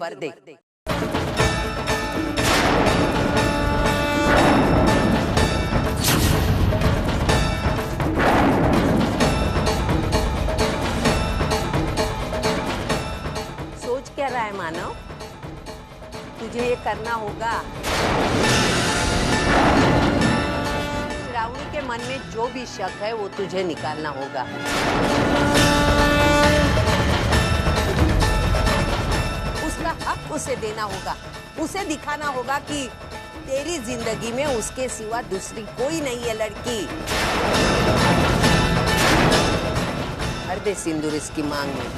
भर दे। सोच क्या रहा है मानव? तुझे ये करना होगा। श्रावणी के मन में जो भी शक है वो तुझे निकालना होगा। उसका हक उसे देना होगा। उसे दिखाना होगा कि तेरी जिंदगी में उसके सिवा दूसरी कोई नहीं है लड़की। भर दे सिंदूर इसकी मांग में।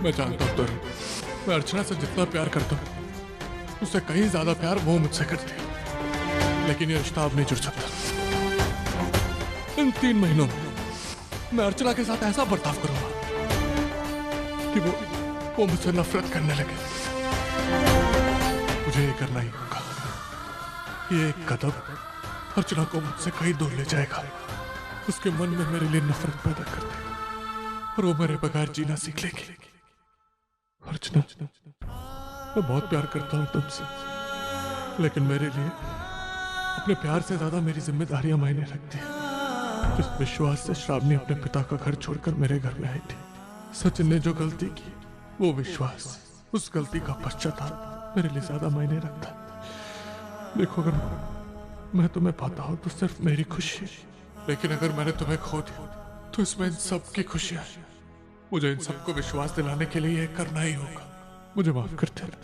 मैं जानता हूँ तरुण, मैं अर्चना से जितना प्यार करता हूँ उससे कहीं ज्यादा प्यार वो मुझसे करती है, लेकिन ये रिश्ता अब नहीं जुड़ सकता। इन 3 महीनों में मैं अर्चना के साथ ऐसा बर्ताव करूंगा कि वो मुझसे नफरत करने लगे। मुझे ये करना ही होगा। ये एक कदम अर्चना को मुझसे कहीं दूर ले जाएगा, उसके मन में मेरे लिए नफरत पैदा कर देगा और वो मेरे बगैर जीना सीख लेगी। अर्चना, मैं बहुत प्यार करता हूँ तुमसे, लेकिन मेरे लिए अपने प्यार से ज्यादा मेरी जिम्मेदारियां मायने रखती हैं। जिस विश्वास से श्रावणी अपने पिता का घर छोड़कर मेरे घर में आई थी, सचिन ने जो गलती की, वो विश्वास, उस गलती का पश्चाताप मेरे लिए ज्यादा मायने रखता है। देखो, अगर मैं तुम्हें पाता हूँ तो सिर्फ मेरी खुशी, लेकिन अगर मैंने तुम्हें खो दिया तो इसमें इन सबकी खुशियां हैं। मुझे इन सबको विश्वास दिलाने के लिए ये करना ही होगा। मुझे माफ कर देना।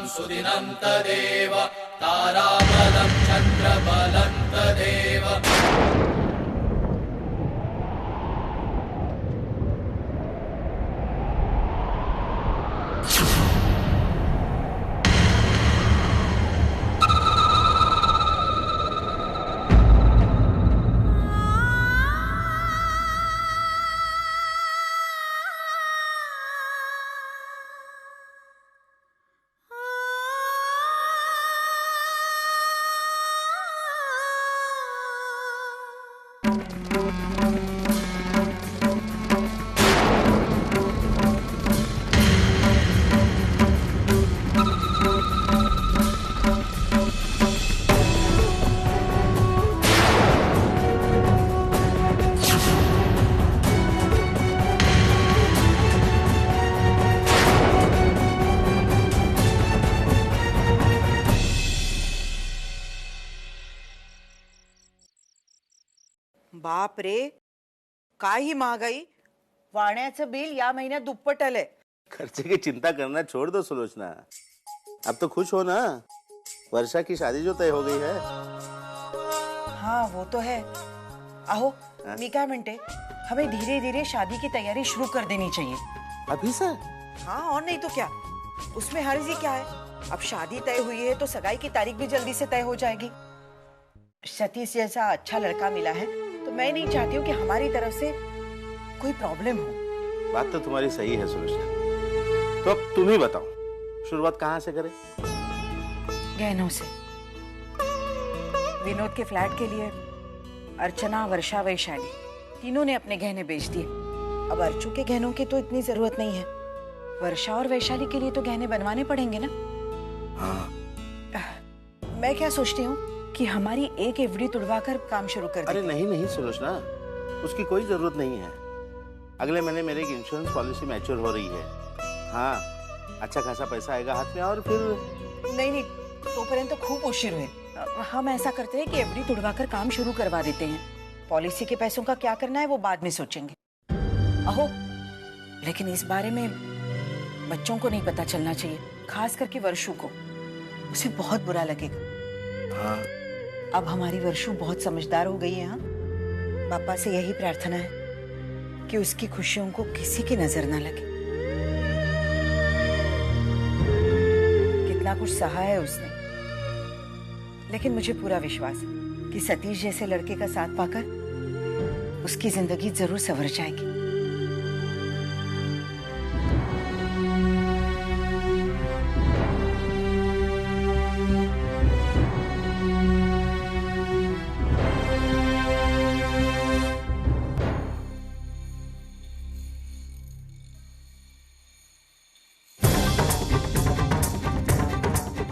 सुदिनं तदेव ताराबलं चन्द्रबलं तदेव। बाप रे, काय ही महागाई! वाण्याचं बिल या महिन्यात दुप्पट आलंय। खर्चे की चिंता करना छोड़ दो सुलोचना, अब तो खुश हो ना, वर्षा की शादी जो तय हो गई है। हाँ वो तो है। आहो, मी काय म्हणते, हमें धीरे धीरे शादी की तैयारी शुरू कर देनी चाहिए। अभी से? हाँ और नहीं तो क्या, उसमें हर्ज ही क्या है। अब शादी तय हुई है तो सगाई की तारीख भी जल्दी से तय हो जाएगी। सतीश जैसा अच्छा लड़का मिला है तो मैं नहीं चाहती हूँ कि हमारी तरफ से कोई प्रॉब्लम हो। बात तो तुम्हारी सही है सुलोचना, तो अब तुम ही बताओ, शुरुआत कहाँ से करें? गहनों से। विनोद के फ्लैट के लिए अर्चना, वर्षा, वैशाली तीनों ने अपने गहने बेच दिए। अब अर्चू के गहनों की तो इतनी जरूरत नहीं है, वर्षा और वैशाली के लिए तो गहने बनवाने पड़ेंगे ना। हाँ। मैं क्या सोचती हूँ कि हमारी एक एफडी तुड़वा कर काम शुरू कर दें। अरे नहीं नहीं सुलोचना, उसकी कोई जरूरत नहीं है। अगले महीने मेरी एक इंश्योरेंस पॉलिसी मैच्योर हो रही है। हाँ, अच्छा खासा पैसा आएगा हाथ में और फिर। नहीं नहीं, तोपर्यंत तो खूब उशीर हुए। हम ऐसा करते हैं कि एफडी तुड़वा कर काम शुरू करवा देते हैं। पॉलिसी के पैसों का क्या करना है वो बाद में सोचेंगे। अहो, लेकिन इस बारे में बच्चों को नहीं पता चलना चाहिए, खास करके वर्षू को। उसे बहुत बुरा लगेगा। हाँ। अब हमारी वर्षू बहुत समझदार हो गई है। हाँ, पापा से यही प्रार्थना है कि उसकी खुशियों को किसी की नजर ना लगे। कितना कुछ सहा है उसने, लेकिन मुझे पूरा विश्वास है कि सतीश जैसे लड़के का साथ पाकर उसकी जिंदगी जरूर संवर जाएगी।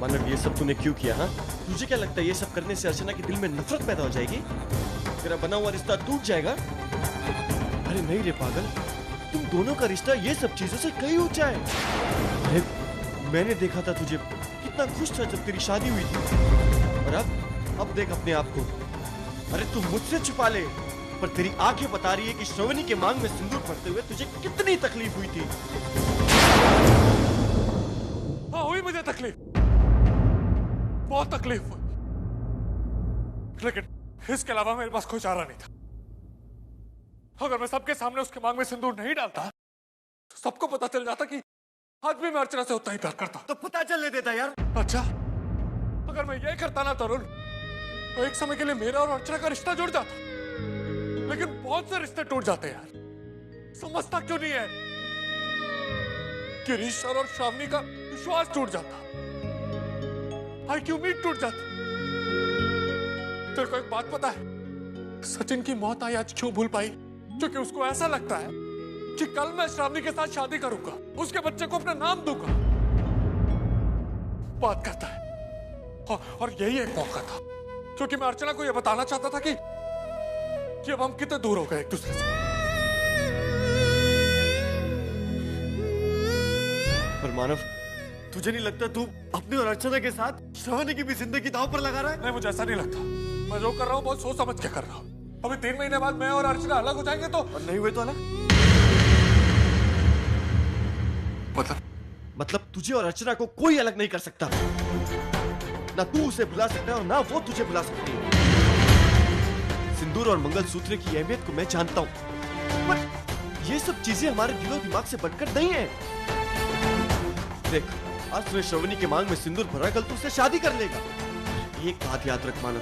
मानव, ये सब तूने क्यों किया? हाँ, तुझे क्या लगता है ये सब करने से अर्चना के दिल में नफरत पैदा हो जाएगी? तेरा बना हुआ रिश्ता टूट जाएगा? अरे नहीं रे पागल, तुम दोनों का रिश्ता ये सब चीजों से कहीं ऊंचा है। अरे मैंने देखा था तुझे कितना खुश था जब तेरी शादी हुई थी, और अब देख अपने आप को। अरे तू मुझसे छुपा ले, पर तेरी आंखें बता रही है कि श्रवणी के मांग में सिंदूर भरते हुए तुझे कितनी तकलीफ हुई थी। हाँ, हुई मुझे तकलीफ, बहुत तकलीफ हुई, लेकिन इसके अलावा मेरे पास कोई चारा नहीं था। अगर मैं सबके सामने उसके मांग में सिंदूर नहीं डालता तो सबको पता चल जाता कि आज भी मैं अर्चना से उतना ही प्यार करता। तो पता चलने देता यार। अच्छा, अगर मैं ये करता ना तरुण, तो एक समय के लिए मेरा और अर्चना का रिश्ता जुड़ जाता, लेकिन बहुत से रिश्ते टूट जाते हैं यार। समझता क्यों नहीं है? गिरीश और श्रावणी का विश्वास टूट जाता, की उम्मीद टूट जाती। तेरे को एक बात पता है, सचिन की मौत आई आज क्यों भूल पाई? क्योंकि उसको ऐसा लगता है कि कल मैं श्रावणी के साथ शादी करूंगा, उसके बच्चे को अपना नाम दूंगा। बात करता है, और यही एक मौका था, क्योंकि मैं अर्चना को यह बताना चाहता था कि अब हम कितने दूर हो गए एक दूसरे से। पर मानव, तुझे नहीं लगता तू अपनी और अर्चना के साथ श्रवणी की भी जिंदगी दांव पर लगा रहा है? नहीं, मुझे ऐसा नहीं लगता। मैं जो कर रहा हूँ बहुत सोच समझ के कर रहा हूँ। अभी 3 महीने बाद मैं और अर्चना अलग हो जाएंगे तो, और नहीं हुए तो अलग? मतलब तुझे और अर्चना को कोई अलग नहीं कर सकता। ना तू उसे बुला सकता है और ना वो तुझे बुला सकती है। सिंदूर और मंगलसूत्र की अहमियत को मैं जानता हूँ, पर ये सब चीजें हमारे दिलो दिमाग से बढ़कर नहीं है। देख, आज तूने श्रवणी के मांग में सिंदूर भरा, कल तू उससे शादी कर लेगा। एक बात याद रख मानव,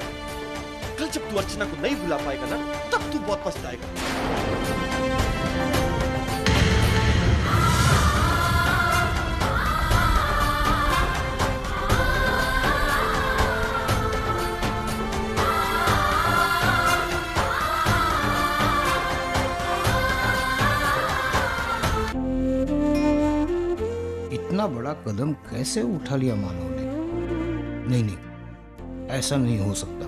कल जब तू अर्चना को नहीं बुला पाएगा ना, तब तू बहुत पछताएगा। इतना बड़ा कदम कैसे उठा लिया मानव ने? नहीं, ऐसा नहीं हो सकता।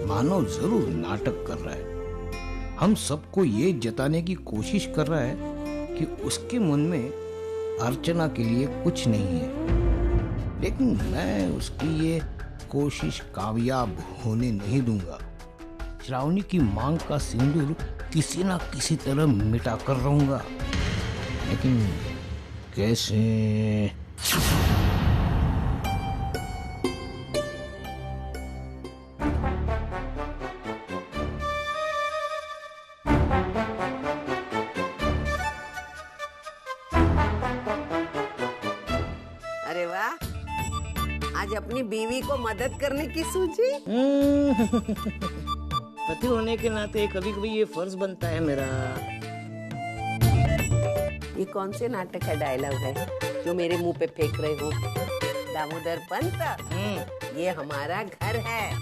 मानव जरूर नाटक कर रहा है। हम सबको ये जताने की कोशिश कर रहा है कि उसके मन में अर्चना के लिए कुछ नहीं है, लेकिन मैं उसकी ये कोशिश कामयाब होने नहीं दूंगा। श्रावणी की मांग का सिंदूर किसी ना किसी तरह मिटा कर रहूंगा, लेकिन कैसे? अरे वाह, आज अपनी बीवी को मदद करने की सूझी। पति होने के नाते कभी कभी ये फर्ज बनता है मेरा। ये कौन से नाटक का डायलॉग है जो मेरे मुंह पे फेंक रहे हो? दामोदर पंत, ये हमारा घर है,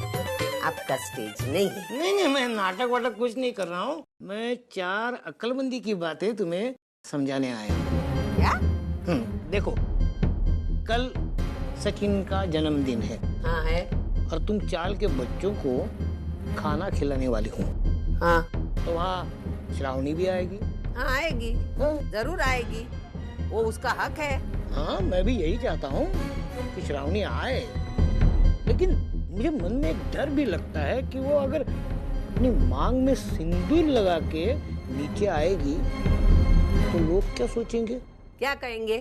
आपका स्टेज नहीं है। नहीं, मैं नाटक वाटक कुछ नहीं कर रहा हूँ। मैं 4 अक्लमंदी की बातें तुम्हें समझाने आया हूँ। क्या? देखो, कल सचिन का जन्मदिन है। हाँ है। और तुम चाल के बच्चों को खाना खिलाने वाली हो। हाँ। तो वहाँ श्रावणी भी आएगी। हाँ आएगी, जरूर आएगी, वो उसका हक है। हाँ, मैं भी यही चाहता हूँ कि श्रावणी आए, लेकिन मुझे मन में एक डर भी लगता है कि वो अगर अपनी मांग में सिंदूर लगा के नीचे आएगी तो लोग क्या सोचेंगे? क्या कहेंगे?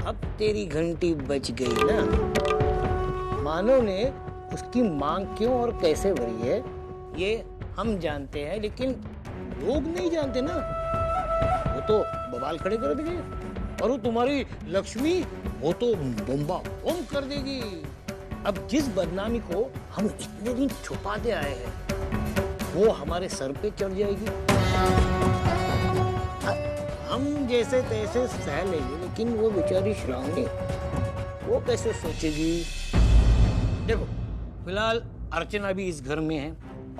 अब तेरी घंटी बज गई ना। मानव ने उसकी मांग क्यों और कैसे भरी है ये हम जानते हैं, लेकिन लोग नहीं जानते ना। वो तो बवाल खड़े कर देंगे, और वो तुम्हारी लक्ष्मी वो तो बम्बा बम कर देगी। अब जिस बदनामी को हम इतने दिन छुपाते आए हैं वो हमारे सर पे चढ़ जाएगी। हम जैसे तैसे सह लेंगे, लेकिन वो बेचारी श्रावणी वो कैसे सोचेगी? देखो, फिलहाल अर्चना भी इस घर में है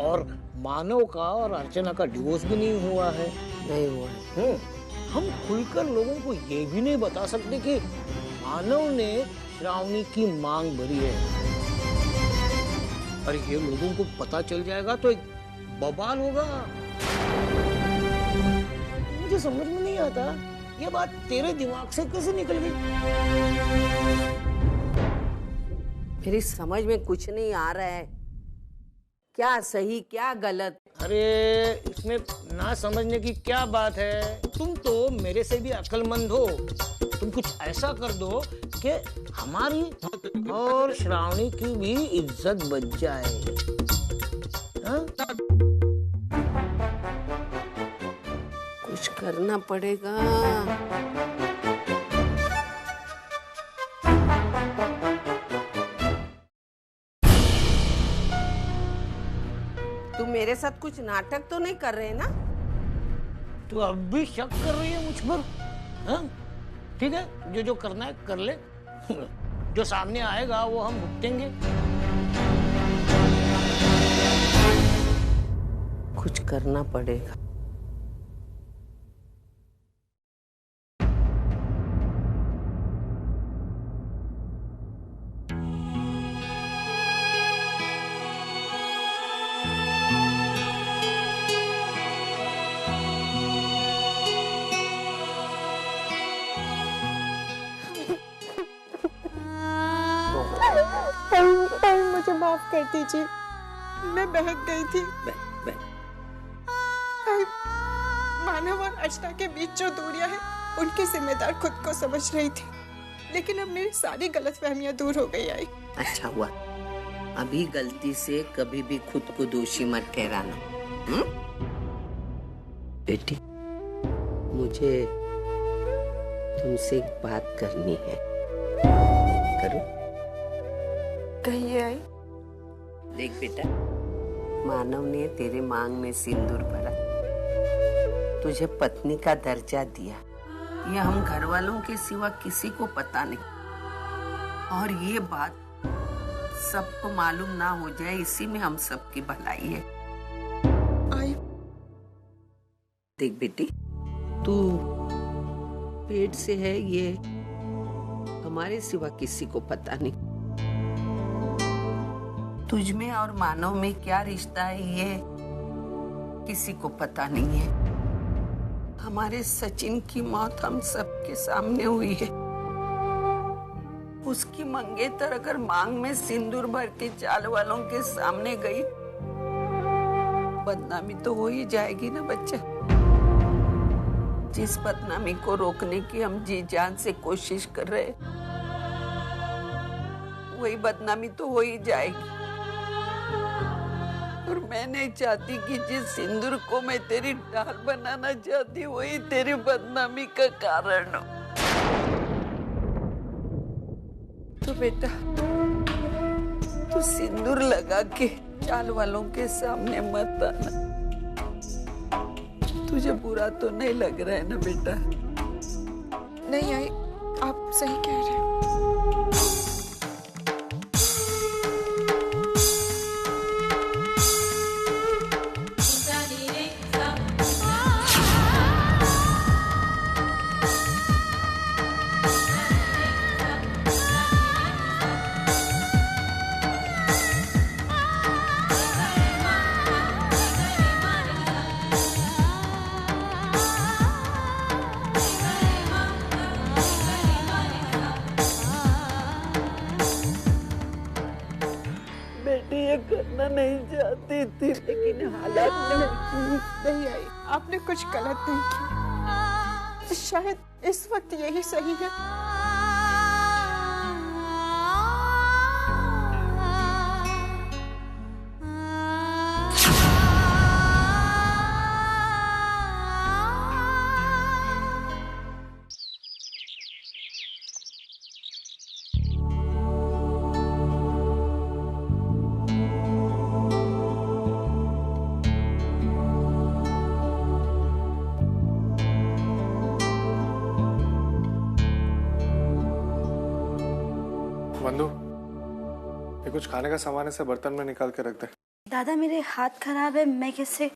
और मानव का और अर्चना का डिवोर्स भी नहीं हुआ है। नहीं हुआ। हम खुलकर लोगों को ये भी नहीं बता सकते कि मानव ने श्रावणी की मांग भरी है। और ये लोगों को पता चल जाएगा तो एक बवाल होगा। मुझे समझ में नहीं आता ये बात तेरे दिमाग से कैसे निकल गई? मेरी समझ में कुछ नहीं आ रहा है, क्या सही क्या गलत। अरे इसमें ना समझने की क्या बात है? तुम तो मेरे से भी अक्लमंद हो। तुम कुछ ऐसा कर दो कि हमारी और श्रावणी की भी इज्जत बच जाए। हाँ? कुछ करना पड़ेगा। तुम मेरे साथ कुछ नाटक तो नहीं कर रहे ना? तू अब भी शक कर रही है मुझ पर? हाँ? ठीक है, जो जो करना है कर ले। जो सामने आएगा वो हम भुगतेंगे। कुछ करना पड़ेगा। मुझे माफ कर दीजिए, मैं बहक गई थी। मानव और अर्चना के बीच जो दूरियां हैं, उनकी जिम्मेदार खुद को समझ रही थी, लेकिन अब मेरी सारी गलतफहमियां दूर हो गई। आई अच्छा हुआ, अभी गलती से कभी भी खुद को दोषी मत ठहराना। बेटी, मुझे तुमसे एक बात करनी है। करो? कहिए। आई देख बेटा, मानव ने तेरे मांग में सिंदूर भरा, तुझे पत्नी का दर्जा दिया। ये हम घर वालों के सिवा किसी को पता नहीं, और ये बात सबको मालूम ना हो जाए, इसी में हम सबकी भलाई है। आई देख बेटी, तू पेट से है ये हमारे सिवा किसी को पता नहीं। तुझ में और मानव में क्या रिश्ता है ये किसी को पता नहीं है। हमारे सचिन की मौत हम सबके सामने हुई है। उसकी मंगेतर अगर मांग में सिंदूर भर के चाल वालों के सामने गई, बदनामी तो हो ही जाएगी ना बच्चा। जिस बदनामी को रोकने की हम जी जान से कोशिश कर रहे, वही बदनामी तो हो ही जाएगी। और मैं नहीं चाहती कि जिस सिंदूर को मैं तेरी ढाल बनाना चाहती, वही तेरी बदनामी का कारण हो। तो बेटा, तू सिंदूर लगा के चाल वालों के सामने मत आना। तुझे बुरा तो नहीं लग रहा है ना बेटा? नहीं आई, आप सही कह रहे हैं। आना नहीं चाहती थी, लेकिन हालात नहीं आई। आपने कुछ गलत नहीं किया। शायद इस वक्त यही सही है। बंधु, ये कुछ खाने का सामान है, बर्तन में निकाल के रख दे। दादा मेरे हाथ खराब है, मैं कैसे?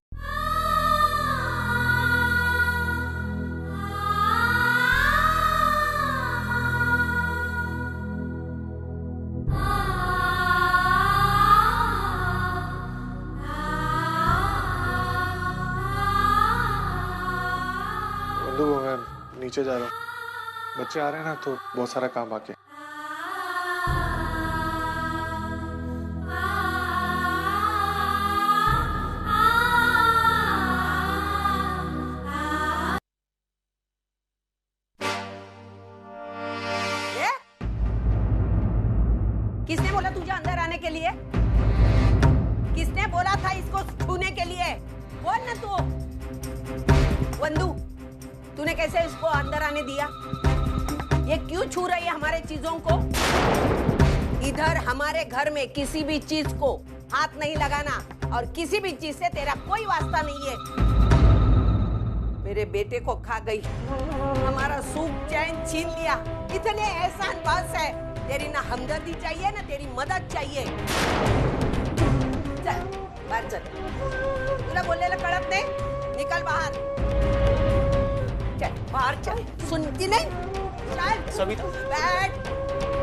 बंधु, मैं नीचे जा रहा हूँ, बच्चे आ रहे हैं ना, तो बहुत सारा काम बाकी। किसने बोला तुझे अंदर आने के लिए? किसने बोला था इसको छूने के लिए? बोल ना तू। वंदू, तूने कैसे इसको अंदर आने दिया? ये क्यों छू रही है हमारे चीजों को? इधर हमारे घर में किसी भी चीज को हाथ नहीं लगाना, और किसी भी चीज से तेरा कोई वास्ता नहीं है। मेरे बेटे को खा गई, हमारा सुख चैन छीन लिया। इतने एहसान बात है, तेरी ना हमदर्दी चाहिए ना तेरी मदद चाहिए। चल बाहर चल, तुला बोललेलं कळत नाही? निकल बाहर, चल बाहर चल। सुनती नहीं? चल सविता, बैठ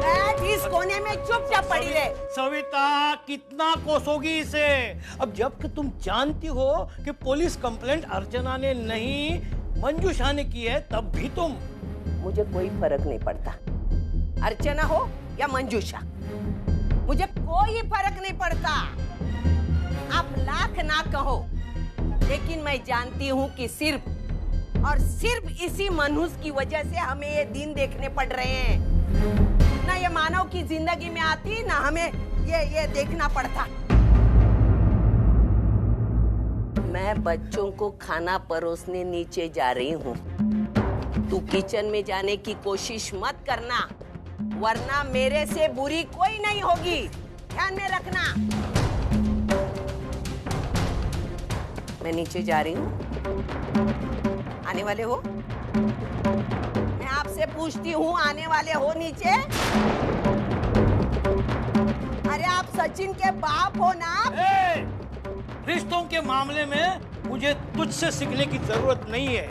बैठ इस कोने में चुपचाप पड़ी रहे। सविता कितना कोसोगी इसे? अब जब कि तुम जानती हो कि पुलिस कंप्लेंट अर्चना ने नहीं मंजूषा ने की है, तब भी तुम। मुझे कोई फर्क नहीं पड़ता, अर्चना हो या मंजूषा, मुझे कोई फर्क नहीं पड़ता। आप लाख ना कहो, लेकिन मैं जानती हूँ कि सिर्फ और सिर्फ इसी मनुष्य की वजह से हमें ये दिन देखने पड़ रहे हैं। ना ये मानव की जिंदगी में आती, ना हमें ये देखना पड़ता। मैं बच्चों को खाना परोसने नीचे जा रही हूँ। तू किचन में जाने की कोशिश मत करना, वरना मेरे से बुरी कोई नहीं होगी, ध्यान में रखना। मैं नीचे जा रही हूँ, आने वाले हो? मैं आपसे पूछती हूँ, आने वाले हो नीचे? अरे आप सचिन के बाप हो ना? रिश्तों के मामले में मुझे तुझसे सीखने की जरूरत नहीं है।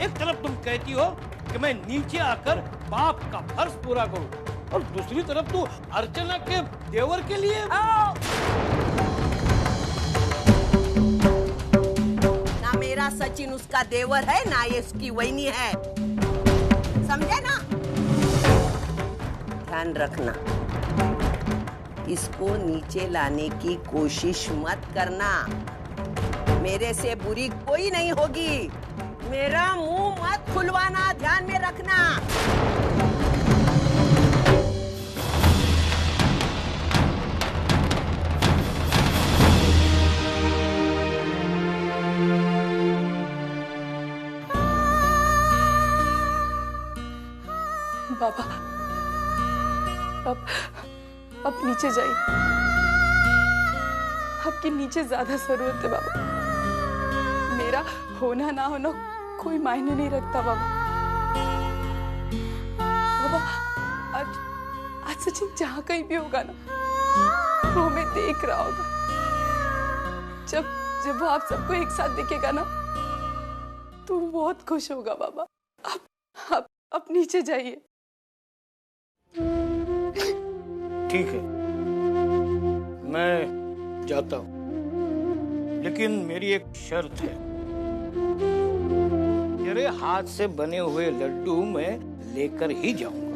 एक तरफ तुम कहती हो कि मैं नीचे आकर बाप का फर्ज पूरा करूं, और दूसरी तरफ तू अर्चना के देवर के लिए। ना मेरा सचिन उसका देवर है, ना ये उसकी वहनी है, समझे ना? ध्यान रखना, इसको नीचे लाने की कोशिश मत करना। मेरे से बुरी कोई नहीं होगी। मेरा मुंह मत खुलवाना, ध्यान में रखना। बाबा, अब नीचे जाइए। आपकी नीचे ज्यादा जरूरत है बाबा। मेरा होना ना होना कोई मायने नहीं रखता बाबा। बाबा, आज सचिन जहाँ कहीं भी होगा ना, वो हमें देख रहा होगा। जब वो आप सबको एक साथ दिखेगा ना, तो बहुत खुश होगा बाबा। आप नीचे जाइए। ठीक है, मैं जाता हूँ, लेकिन मेरी एक शर्त है। तेरे हाथ से बने हुए लड्डू मैं लेकर ही जाऊंगा।